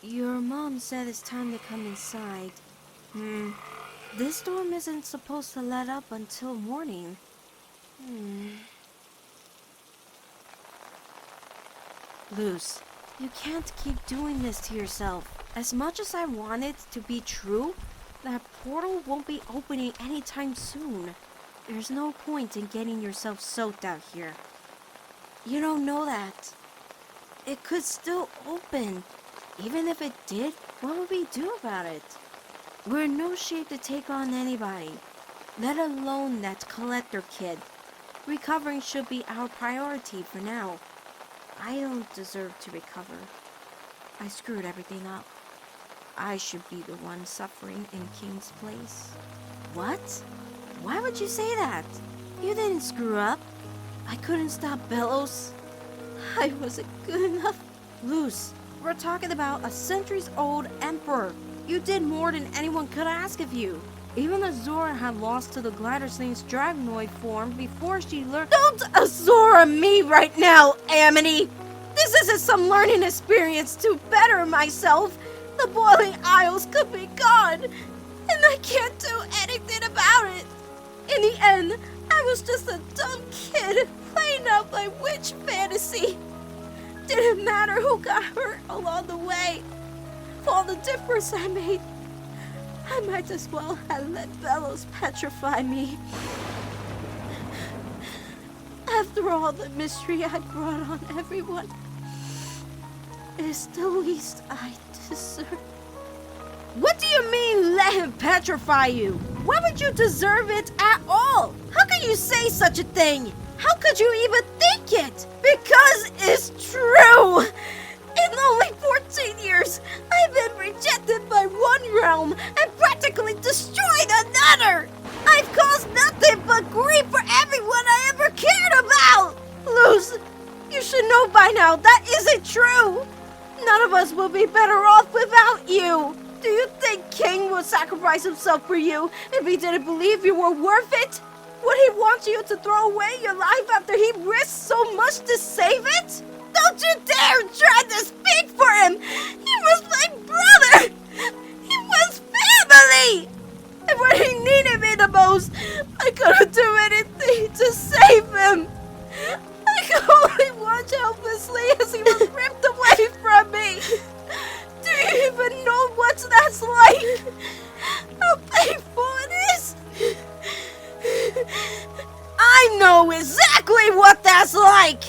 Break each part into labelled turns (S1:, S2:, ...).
S1: Your mom said it's time to come inside. This storm isn't supposed to let up until morning. Luz, you can't keep doing this to yourself. As much as I want it to be true, that portal won't be opening anytime soon. There's no point in getting yourself soaked out here. You don't know that. It could still open. Even if it did, what would we do about it? We're in no shape to take on anybody, let alone that collector kid. Recovering should be our priority for now. I don't deserve to recover. I screwed everything up. I should be the one suffering in King's place. What? Why would you say that? You didn't screw up. I couldn't stop Bellows. I wasn't good enough. Luz, we're talking about a centuries-old emperor. You did more than anyone could ask of you. Even Azora had lost to the Glider Sling's Dragonoid form before she learned— Don't Azora me right now, Amity! This isn't some learning experience to better myself. The Boiling Isles could be gone, and I can't do anything about it. In the end, I was just a dumb kid playing out my witch fantasy. Didn't matter who got hurt along the way. For all the difference I made, I might as well have let Bellows petrify me. After all the mystery I brought on everyone, it is the least I deserve. What do you mean, let him petrify you? Why would you deserve it at all? How could you say such a thing? How could you even think it? Because it's true! In only 14 years, I've been rejected by one realm and practically destroyed another! I've caused nothing but grief for everyone I ever cared about! Luz, you should know by now that isn't true! None of us will be better off without you! Do you think King would sacrifice himself for you if he didn't believe you were worth it? Would he want you to throw away your life after he risked so much to save it? Don't you dare try to speak for him! He was my brother! He was family! And when he needed me the most, I couldn't do anything to save him! I could only watch helplessly as he was ripped away from me! Do you even know what that's like? How painful it is? I know exactly what that's like!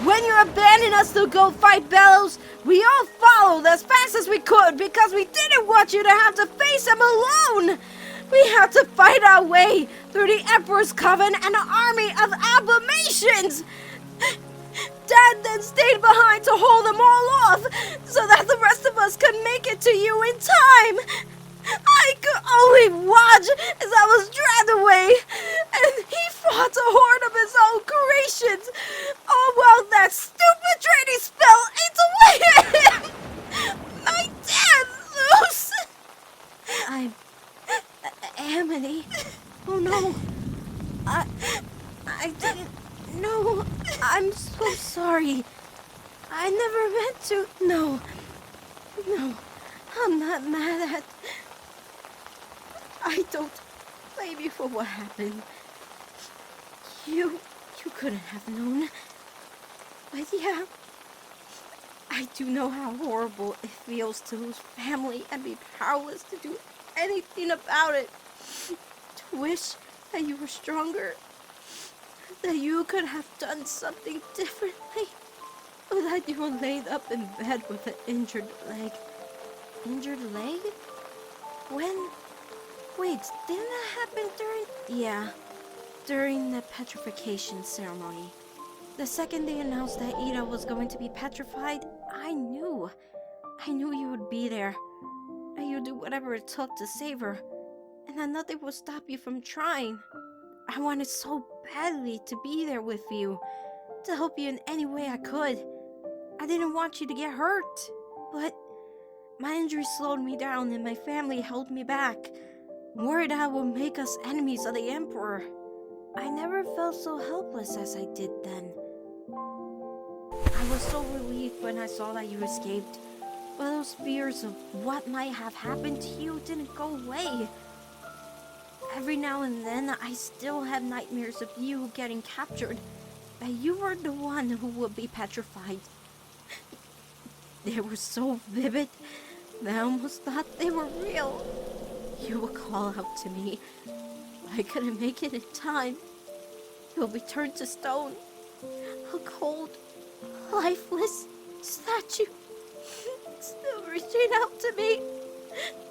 S1: When you abandoned us to go fight Bellows, we all followed as fast as we could because we didn't want you to have to face him alone! We had to fight our way through the Emperor's Coven and an army of abominations! Dad then stayed behind to hold them all off so that the rest of us could make it to you in time! I could only watch as I was dragged away, and he fought a horde of his own creations, all while that stupid training spell ate away at him! My dad, Luz! I'm... Amity. Oh no. I didn't know. I'm so sorry. I never meant to. No, I'm not mad at... I don't blame you for what happened. You couldn't have known. But yeah, I do know how horrible it feels to lose family and be powerless to do anything about it. To wish that you were stronger. That you could have done something differently. Or that you were laid up in bed with an injured leg. Injured leg? When? Wait, didn't that happen during... Yeah, during the petrification ceremony. The second they announced that Ida was going to be petrified, I knew you would be there. And you'd do whatever it took to save her. And that nothing would stop you from trying. I wanted so badly to be there with you, to help you in any way I could. I didn't want you to get hurt, but my injury slowed me down and my family held me back, worried I would make us enemies of the Emperor. I never felt so helpless as I did then. I was so relieved when I saw that you escaped, but those fears of what might have happened to you didn't go away. Every now and then, I still have nightmares of you getting captured, that you were the one who would be petrified. They were so vivid that I almost thought they were real. You would call out to me. I couldn't make it in time. You'll be turned to stone. A cold, lifeless statue. Still reaching out to me.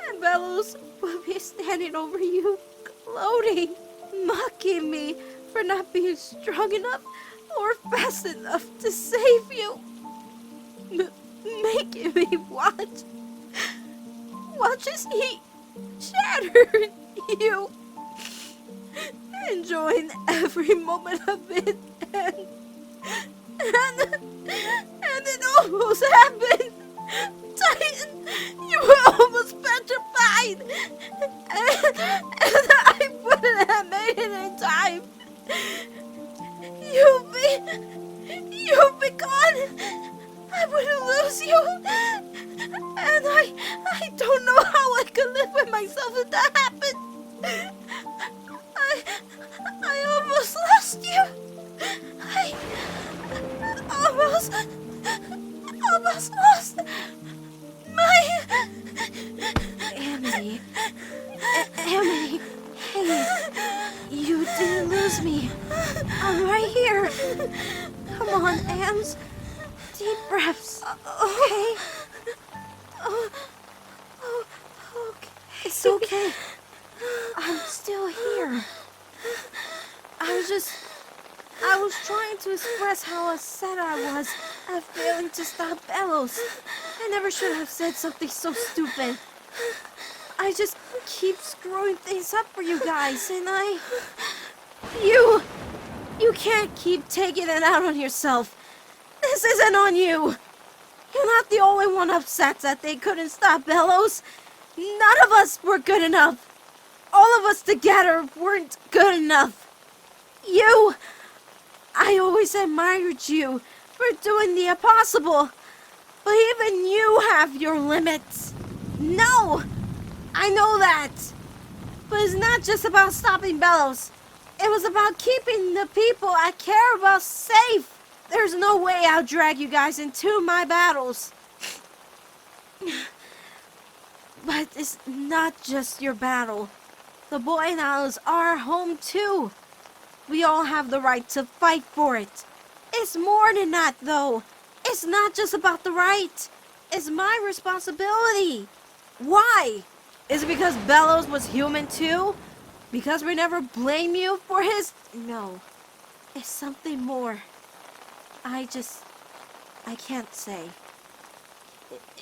S1: And Bellows will be standing over you, gloating, mocking me for not being strong enough or fast enough to save you. Making me watch as he shattered you. Enjoying every moment of it, and it almost happened. Titan, you were almost petrified, and I wouldn't have made it in time. You'll be gone. I wouldn't lose you, and I don't know how I could live with myself if that happened. I almost lost you. I almost lost my... Amity. Amity. Hey, you didn't lose me. I'm right here. Come on, Ams. Deep breaths. Okay? Okay. It's okay. I'm still here. I was trying to express how upset I was at failing to stop Bellows. I never should have said something so stupid. I just keep screwing things up for you guys, and You can't keep taking it out on yourself. This isn't on you. You're not the only one upset that they couldn't stop Bellows. None of us were good enough. All of us together weren't good enough. I always admired you for doing the impossible. But even you have your limits. No, I know that. But it's not just about stopping Bellows. It was about keeping the people I care about safe. There's no way I'll drag you guys into my battles. But it's not just your battle. The Boy Isles are home too. We all have the right to fight for it. It's more than that, though. It's not just about the right. It's my responsibility. Why? Is it because Bellows was human too? Because we never blame you for his... No. It's something more. I can't say.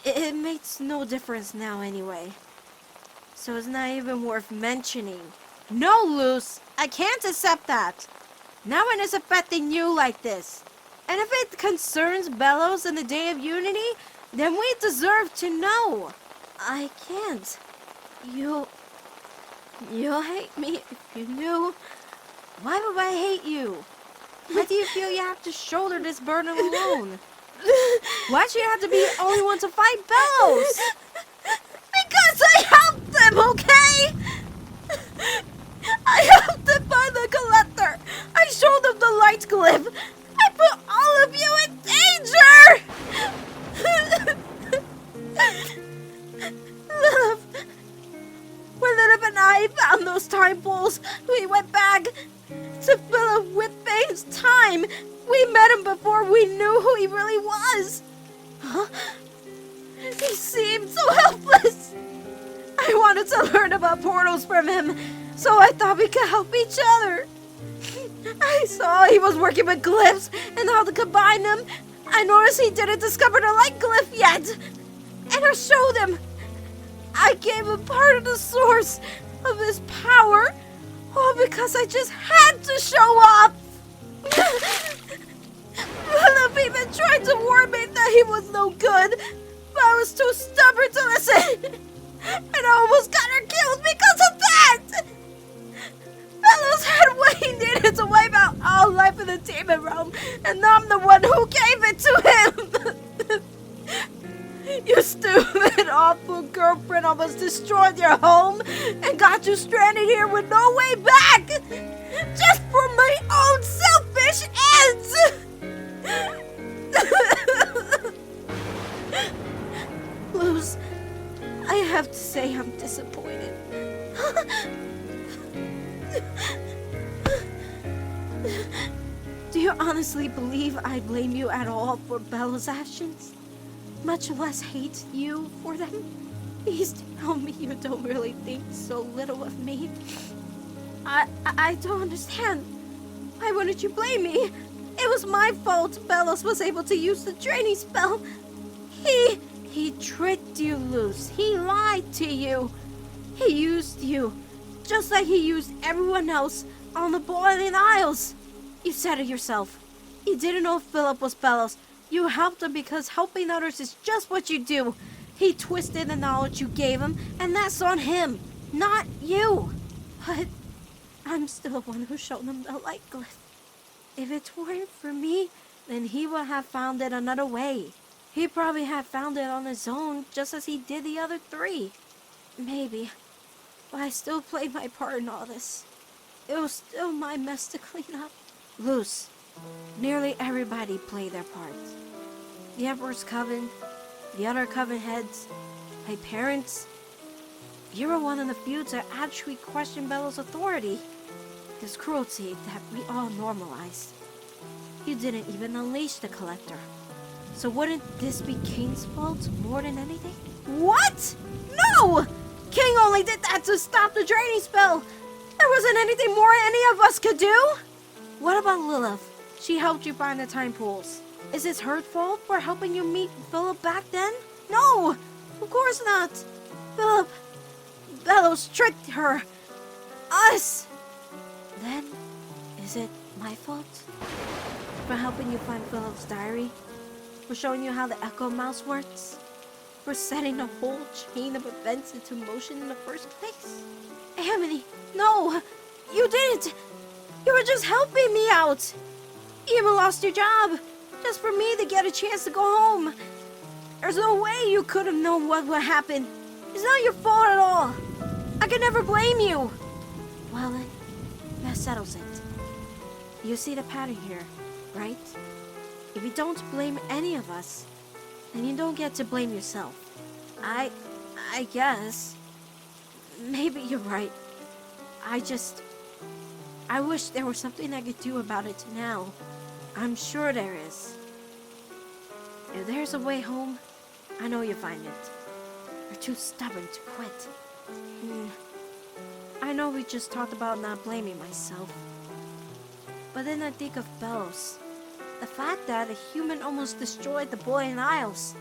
S1: It makes no difference now anyway. So it's not even worth mentioning. No, Luz, I can't accept that. Not when it's affecting you like this. And if it concerns Bellows and the Day of Unity, then we deserve to know. I can't. You'll hate me if you knew. Why would I hate you? Why do you feel you have to shoulder this burden alone? Why should you have to be the only one to fight Bellows? Because I helped them, okay? I helped them find the collector. I showed them the light glyph. I put all of you in danger. When Lilith and I found those time pools, we went back to fill up with Bane's time. We met him before we knew who he really was. Huh? He seemed so helpless. I wanted to learn about portals from him, so I thought we could help each other. I saw he was working with glyphs and how to combine them. I noticed he didn't discover the light glyph yet. And I showed him. I gave him part of the source of his power, all because I just had to show up. Lilith even tried to warn me that he was no good, but I was too stubborn to listen. And I almost got her killed because of that! Bellows had way needed to wipe out all life in the demon realm, and I'm the one who gave it to him! Your stupid, awful girlfriend almost destroyed your home and got you stranded here with no way back! Just for my own selfish ends! Luz, I have to say I'm disappointed. Do you honestly believe I blame you at all for Bella's actions? Much less hate you for them? Please tell me you don't really think so little of me. I don't understand. Why wouldn't you blame me? It was my fault Bellows was able to use the draining spell. He tricked you, Luz. He lied to you. He used you, just like he used everyone else on the Boiling Isles. You said it yourself. You didn't know Philip was Bellows. You helped him because helping others is just what you do. He twisted the knowledge you gave him, and that's on him, not you. But I'm still the one who showed him the light glyph. If it weren't for me, then he would have found it another way. He probably had found it on his own, just as he did the other three. Maybe. But I still played my part in all this. It was still my mess to clean up. Luz, nearly everybody played their part. The Emperor's Coven, the other Coven heads, my parents. You were one of the few to actually question Bella's authority. His cruelty that we all normalized. You didn't even unleash the Collector. So wouldn't this be King's fault more than anything? What? No! King only did that to stop the draining spell. There wasn't anything more any of us could do. What about Lilith? She helped you find the time pools. Is it her fault for helping you meet Philip back then? No! Of course not! Philip... Bellows tricked her. Us! Then, is it my fault? For helping you find Philip's diary? For showing you how the Echo Mouse works? For setting a whole chain of events into motion in the first place? Amity, no! You didn't! You were just helping me out! You even lost your job, just for me to get a chance to go home. There's no way you could have known what would happen. It's not your fault at all. I could never blame you. Well then, that settles it. You see the pattern here, right? If you don't blame any of us, then you don't get to blame yourself. I guess. Maybe you're right. I wish there was something I could do about it now. I'm sure there is. If there's a way home, I know you'll find it. You're too stubborn to quit. I know we just talked about not blaming myself. But then I think of Bellows. The fact that a human almost destroyed the Boiling Isles.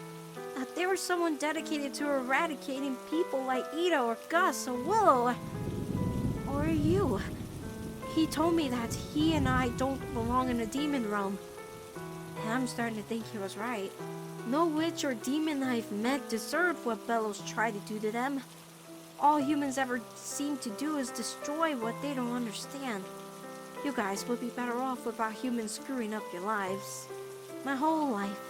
S1: That there was someone dedicated to eradicating people like Ida or Gus or Willow. Or you. He told me that he and I don't belong in the demon realm. And I'm starting to think he was right. No witch or demon I've met deserved what Bellows tried to do to them. All humans ever seem to do is destroy what they don't understand. You guys would be better off without humans screwing up your lives. My whole life,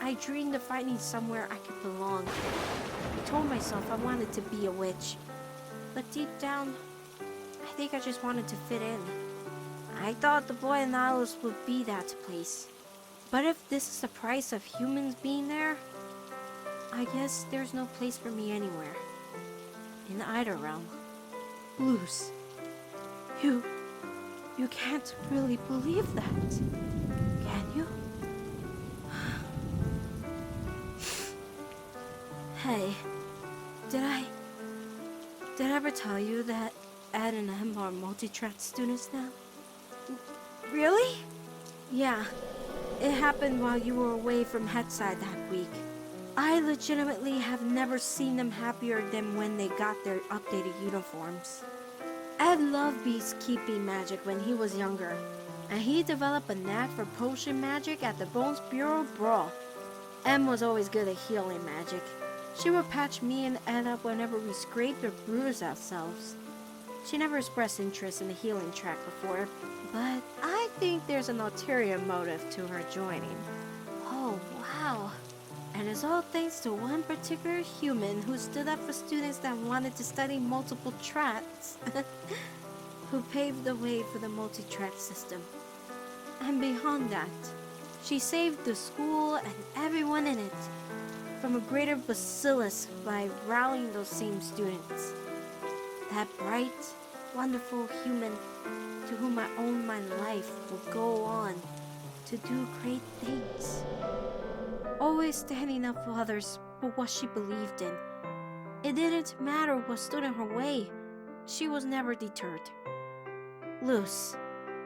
S1: I dreamed of finding somewhere I could belong. I told myself I wanted to be a witch. But deep down, I think I just wanted to fit in. I thought the Boiling Isles would be that place. But if this is the price of humans being there, I guess there's no place for me anywhere. In either realm. Luz, you can't really believe that, can you? Hey, did I ever tell you that Ed and Em are multi-threat students now? Really? Yeah, it happened while you were away from Hexside that week. I legitimately have never seen them happier than when they got their updated uniforms. Ed loved beekeeping magic when he was younger, and he developed a knack for potion magic at the Bones Bureau Brawl. Em was always good at healing magic. She would patch me and Ed up whenever we scraped or bruised ourselves. She never expressed interest in the healing track before, but I think there's an ulterior motive to her joining. Oh, wow. And it's all thanks to one particular human who stood up for students that wanted to study multiple tracks, who paved the way for the multi-track system. And beyond that, she saved the school and everyone in it from a greater bacillus by rallying those same students. That bright, wonderful human to whom I owe my life will go on to do great things. Always standing up for others for what she believed in. It didn't matter what stood in her way. She was never deterred. Luz,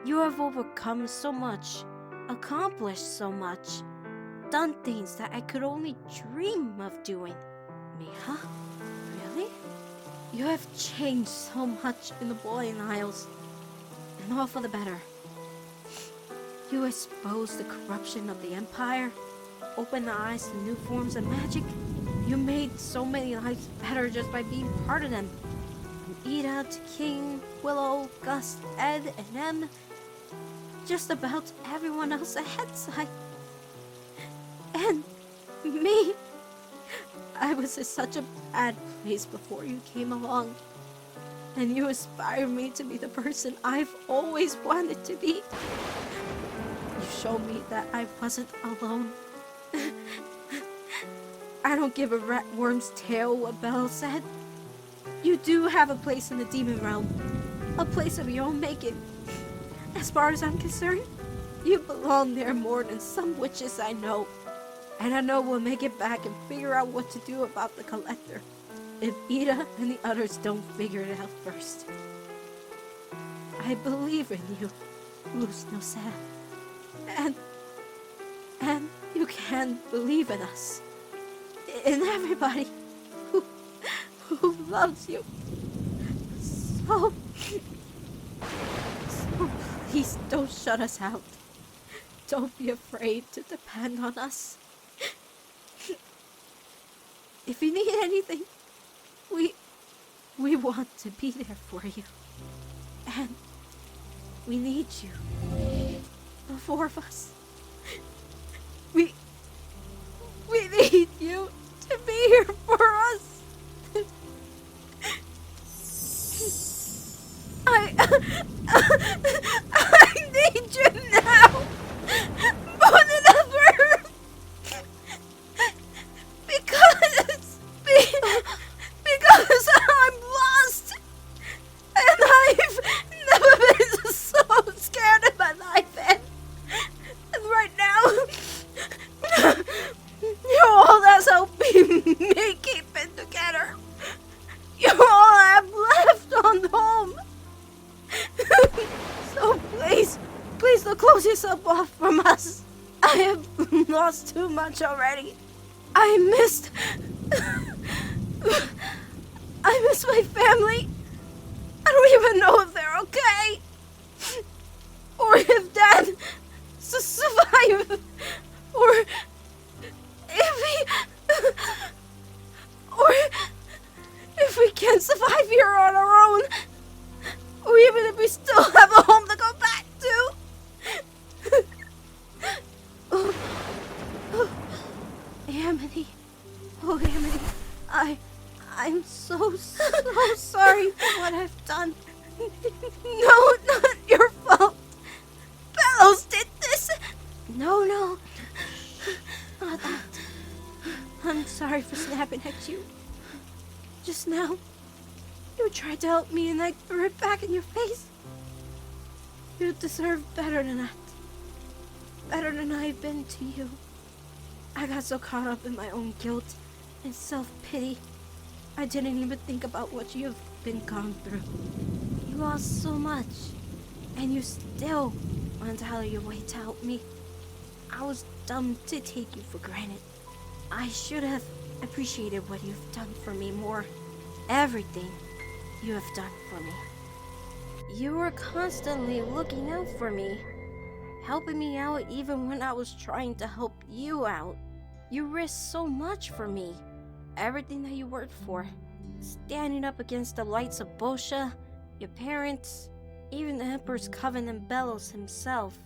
S1: you have overcome so much, accomplished so much, done things that I could only dream of doing. Mija? Really? You have changed so much in the Boiling Isles, and all for the better. You exposed the corruption of the Empire, opened the eyes to new forms of magic. You made so many lives better just by being part of them. From Ida to King, Willow, Gus, Ed, and Em. Just about everyone else at Hexside. And me. I was in such a bad place before you came along. And you inspired me to be the person I've always wanted to be. You showed me that I wasn't alone. I don't give a rat worm's tail what Belle said. You do have a place in the demon realm. A place of your own making. As far as I'm concerned, you belong there more than some witches I know. And I know we'll make it back and figure out what to do about the collector. If Ida and the others don't figure it out first. I believe in you, Luz Noceda. And you can believe in us. In everybody who loves you. So please don't shut us out. Don't be afraid to depend on us. If you need anything, we want to be there for you. And we need you. The four of us. We need you to be here for us. I need you now more than ever. Because I'm lost. And I've never been so scared in my life. And right now, you're all that's helping me keep it together. You're all I have left on home. So please don't close yourself off from us. I have lost too much already. I miss my family. I don't even know if they're okay. Or if Dad survived. Or if we can't survive here on our own. Or even if we still have a home to go back to. Amity. Oh, Amity. I'm so sorry for what I've done. No, not your fault. Bellows did this. No. Not that. I'm sorry for snapping at you. Just now, you tried to help me and I threw it back in your face. You deserve better than that. Better than I've been to you. I got so caught up in my own guilt and self-pity, I didn't even think about what you've been gone through. You lost so much, and you still went out of your way to help me. I was dumb to take you for granted. I should have appreciated what you've done for me more. Everything you have done for me. You were constantly looking out for me, helping me out even when I was trying to help you out. You risked so much for me. Everything that you worked for. Standing up against the lights of Bosha, your parents, even the Emperor's Covenant Bellows himself.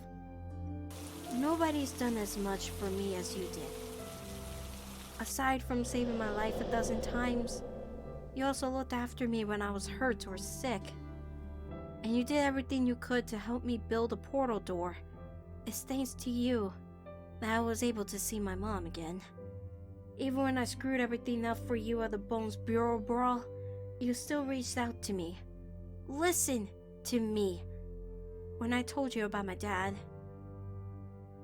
S1: Nobody's done as much for me as you did. Aside from saving my life a dozen times, you also looked after me when I was hurt or sick. And you did everything you could to help me build a portal door. It's thanks to you that I was able to see my mom again. Even when I screwed everything up for you at the Bones Bureau Brawl, you still reached out to me. Listen to me. When I told you about my dad,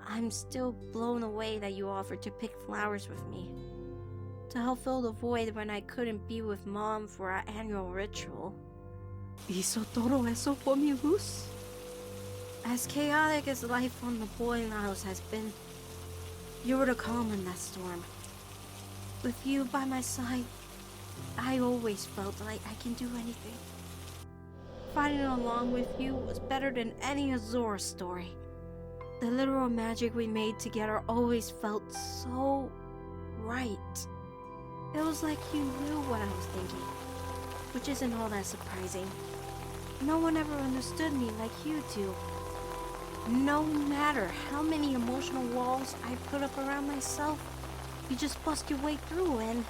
S1: I'm still blown away that you offered to pick flowers with me, to help fill the void when I couldn't be with Mom for our annual ritual.
S2: Hizo todo eso por mi Luz?
S1: As chaotic as life on the boiling isles has been, you were the calm in that storm. With you by my side, I always felt like I can do anything. Fighting along with you was better than any Azor story. The literal magic we made together always felt so right. It was like you knew what I was thinking, which isn't all that surprising. No one ever understood me like you do. No matter how many emotional walls I put up around myself, you just bust your way through and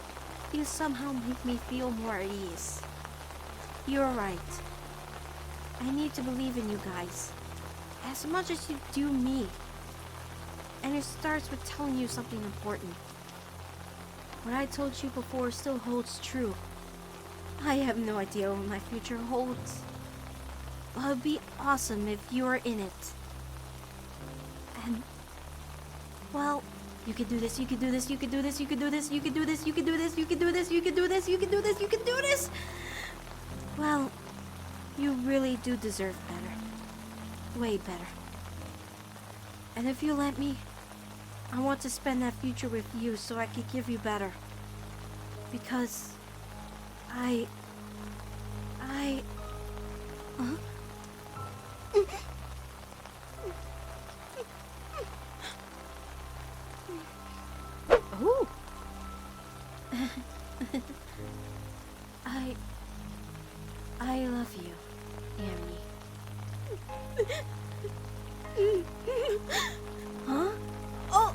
S1: you somehow make me feel more at ease. You're right. I need to believe in you guys, as much as you do me. And it starts with telling you something important. What I told you before still holds true. I have no idea what my future holds. But it'd be awesome if you were in it. And, well, you can do this, you can do this, you can do this, you can do this, you can do this, you can do this, you can do this, you can do this, you can do this, you can do this. Well, you really do deserve better. Way better. And if you let me, I want to spend that future with you so I can give you better. Because I... Huh? Oh! I love you, Amity. Huh? Oh,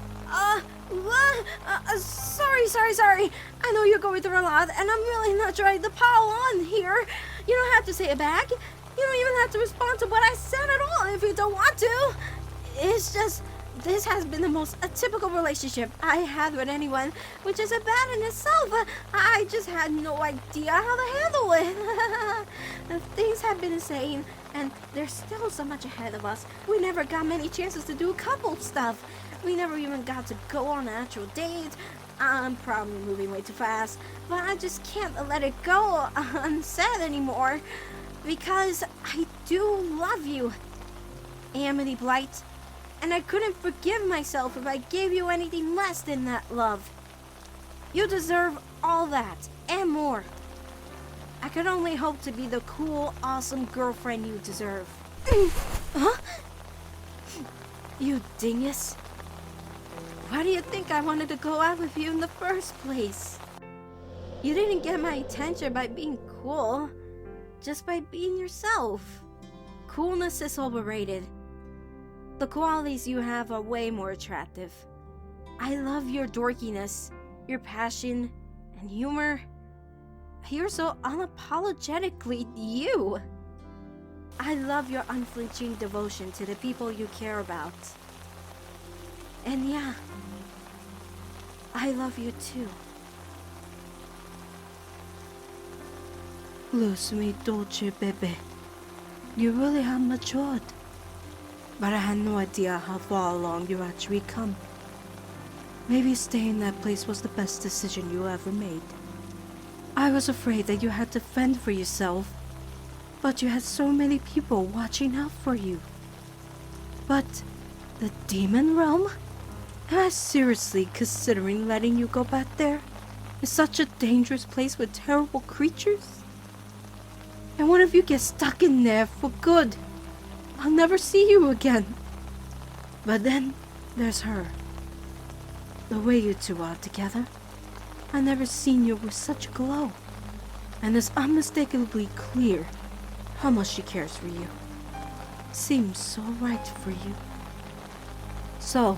S1: sorry. I know you're going through a lot, and I'm really not trying to pile on here. You don't have to say it back. You don't even have to respond to what I said at all if you don't want to. It's just, this has been the most atypical relationship I had with anyone, which isn't bad in itself. I just had no idea how to handle it. Things have been insane, and there's still so much ahead of us. We never got many chances to do couple stuff. We never even got to go on an actual date. I'm probably moving way too fast, but I just can't let it go unsaid anymore. Because I do love you, Amity Blight. And I couldn't forgive myself if I gave you anything less than that love. You deserve all that, and more. I could only hope to be the cool, awesome girlfriend you deserve. Huh? You dingus. Why do you think I wanted to go out with you in the first place? You didn't get my attention by being cool, just by being yourself. Coolness is overrated. The qualities you have are way more attractive. I love your dorkiness, your passion, and humor. You're so unapologetically you. I love your unflinching devotion to the people you care about. And yeah, I love you too.
S2: Luz, mi dolce bebe. You really have matured. But I had no idea how far along you actually come. Maybe staying in that place was the best decision you ever made. I was afraid that you had to fend for yourself, but you had so many people watching out for you. But the demon realm? Am I seriously considering letting you go back there? It's such a dangerous place with terrible creatures. And what if you get stuck in there for good? I'll never see you again. But then there's her. The way you two are together. I've never seen you with such glow. And it's unmistakably clear how much she cares for you. Seems so right for you. So,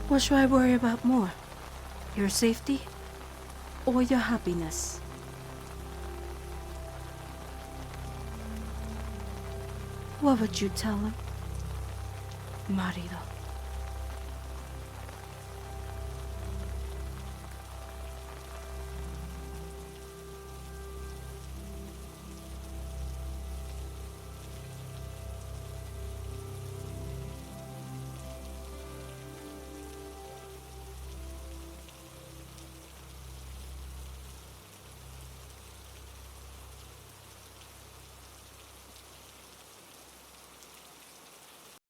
S2: what should I worry about more? Your safety or your happiness? What would you tell him? Marido.